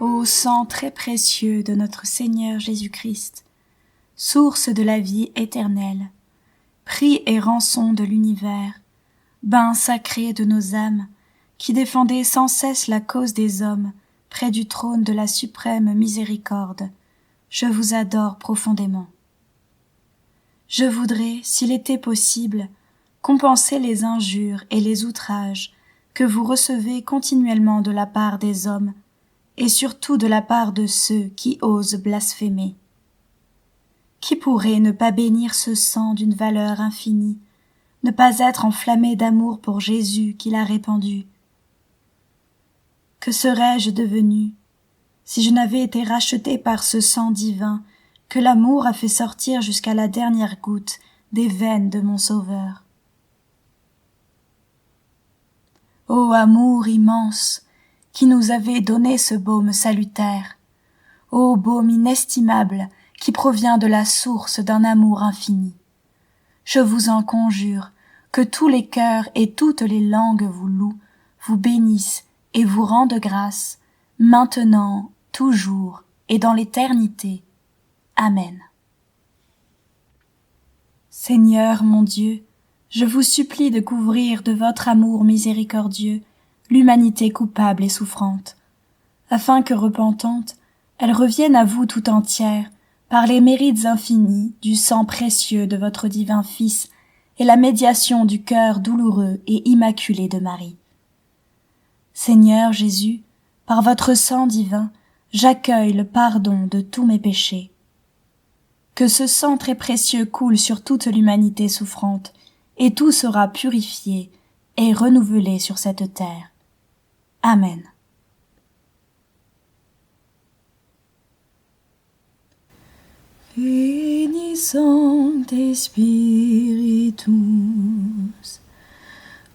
Ô sang très précieux de notre Seigneur Jésus-Christ, source de la vie éternelle, prix et rançon de l'univers, bain sacré de nos âmes, qui défendez sans cesse la cause des hommes près du trône de la suprême miséricorde, je vous adore profondément. Je voudrais, s'il était possible, compenser les injures et les outrages que vous recevez continuellement de la part des hommes et surtout de la part de ceux qui osent blasphémer. Qui pourrait ne pas bénir ce sang d'une valeur infinie, ne pas être enflammé d'amour pour Jésus qui l'a répandu? Que serais-je devenu si je n'avais été racheté par ce sang divin que l'amour a fait sortir jusqu'à la dernière goutte des veines de mon Sauveur? Ô amour immense, qui nous avez donné ce baume salutaire, ô baume inestimable qui provient de la source d'un amour infini. Je vous en conjure, que tous les cœurs et toutes les langues vous louent, vous bénissent et vous rendent grâce, maintenant, toujours et dans l'éternité. Amen. Seigneur mon Dieu, je vous supplie de couvrir de votre amour miséricordieux l'humanité coupable et souffrante, afin que repentante, elle revienne à vous tout entière par les mérites infinis du sang précieux de votre divin Fils et la médiation du cœur douloureux et immaculé de Marie. Seigneur Jésus, par votre sang divin, j'accueille le pardon de tous mes péchés. Que ce sang très précieux coule sur toute l'humanité souffrante, et tout sera purifié et renouvelé sur cette terre. Amen. Veni Sancte Spiritus,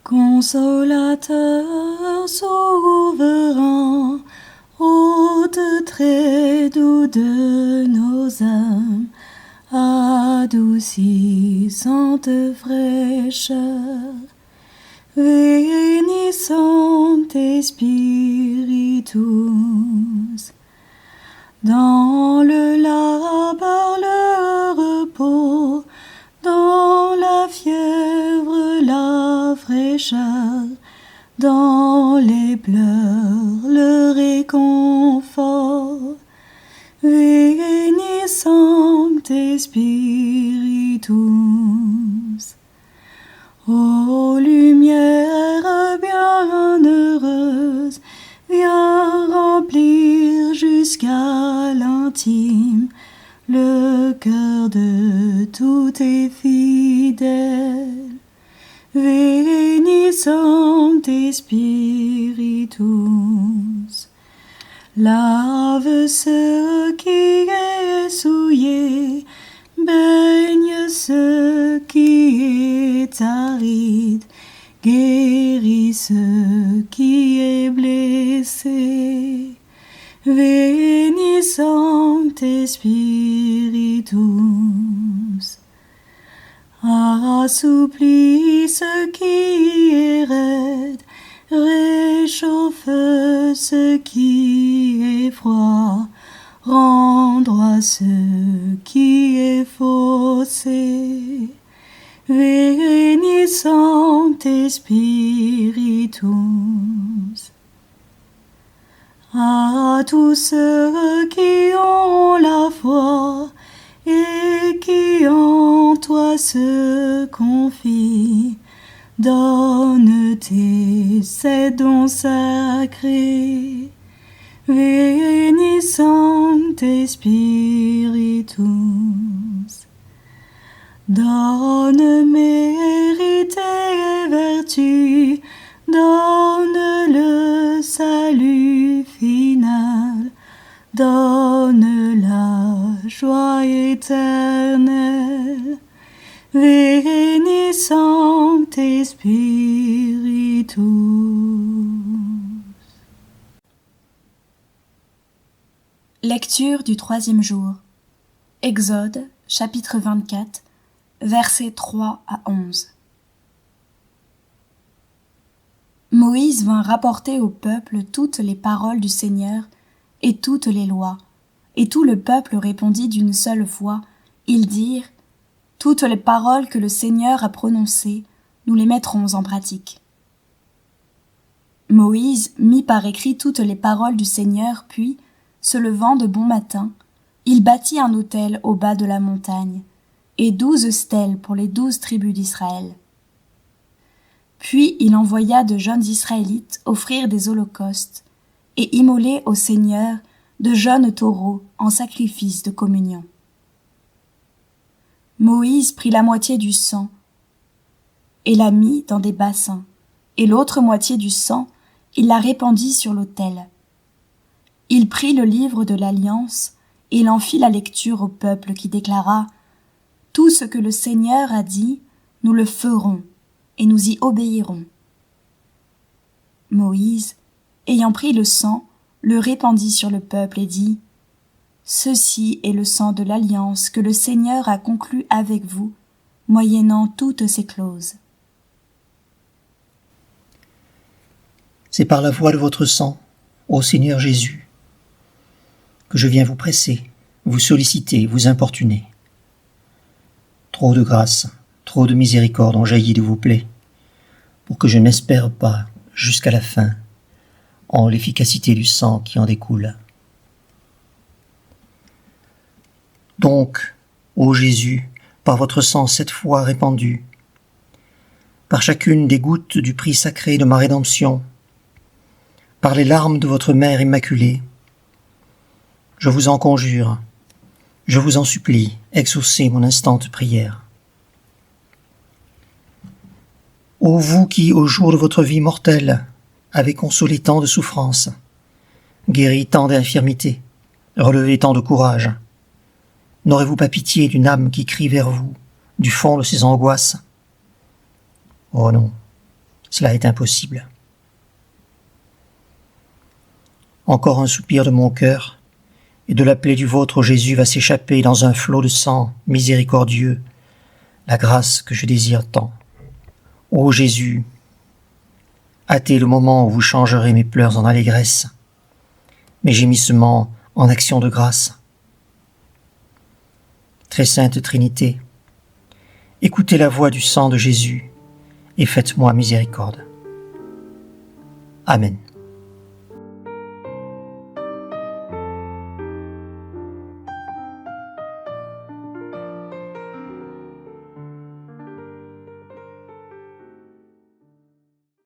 consolateur souverain, hôte très doux de nos âmes, adoucissante fraîcheur. Veni Sancte Spiritus, dans le labeur, le repos, dans la fièvre, la fraîcheur, dans les pleurs, le réconfort. Veni Sancte Spiritus. Ô lumière bienheureuse, viens remplir jusqu'à l'intime le cœur de tous tes fidèles. Veni Sancte Spiritus. Lave ce qui est souillé, baigne ce qui est aride, guéris ce qui est blessé. Veni Sancte Spiritus. Assouplis ce qui est raide, réchauffe ce qui est froid, rends droit ce qui est faussé. Veni Sancte Spiritus. À tous ceux qui ont la foi et qui en toi se confient, donne ces dons sacrés. Veni Sancte Spiritus. Donne mérite et vertu, donne le salut final, donne la joie éternelle. Veni Sancte Spiritus. Lecture du 3e jour. Exode, chapitre 24, versets 3 à 11. Moïse vint rapporter au peuple toutes les paroles du Seigneur et toutes les lois. Et tout le peuple répondit d'une seule voix. Ils dirent, toutes les paroles que le Seigneur a prononcées, nous les mettrons en pratique. Moïse mit par écrit toutes les paroles du Seigneur, puis, se levant de bon matin, il bâtit un autel au bas de la montagne, et 12 stèles pour les 12 tribus d'Israël. Puis il envoya de jeunes Israélites offrir des holocaustes, et immoler au Seigneur de jeunes taureaux en sacrifice de communion. Moïse prit la moitié du sang et la mit dans des bassins, et l'autre moitié du sang, il la répandit sur l'autel. Il prit le livre de l'Alliance, et il en fit la lecture au peuple qui déclara « Tout ce que le Seigneur a dit, nous le ferons, et nous y obéirons. » Moïse, ayant pris le sang, le répandit sur le peuple et dit « Ceci est le sang de l'Alliance que le Seigneur a conclu avec vous, moyennant toutes ces clauses. » C'est par la voie de votre sang, ô Seigneur Jésus, que je viens vous presser, vous solliciter, vous importuner. Trop de grâce, trop de miséricorde ont jailli de vos plaies, pour que je n'espère pas, jusqu'à la fin, en l'efficacité du sang qui en découle. Donc, ô Jésus, par votre sang 7 fois répandu, par chacune des gouttes du prix sacré de ma rédemption, par les larmes de votre mère immaculée, je vous en conjure, je vous en supplie, exaucez mon instante prière. Ô vous qui, au jour de votre vie mortelle, avez consolé tant de souffrances, guéri tant d'infirmités, relevé tant de courage, n'aurez-vous pas pitié d'une âme qui crie vers vous, du fond de ses angoisses? Oh non, cela est impossible. Encore un soupir de mon cœur, et de la plaie du vôtre, ô Jésus, va s'échapper dans un flot de sang miséricordieux, la grâce que je désire tant. Ô Jésus, hâtez le moment où vous changerez mes pleurs en allégresse, mes gémissements en actions de grâce. Très sainte Trinité, écoutez la voix du sang de Jésus et faites-moi miséricorde. Amen.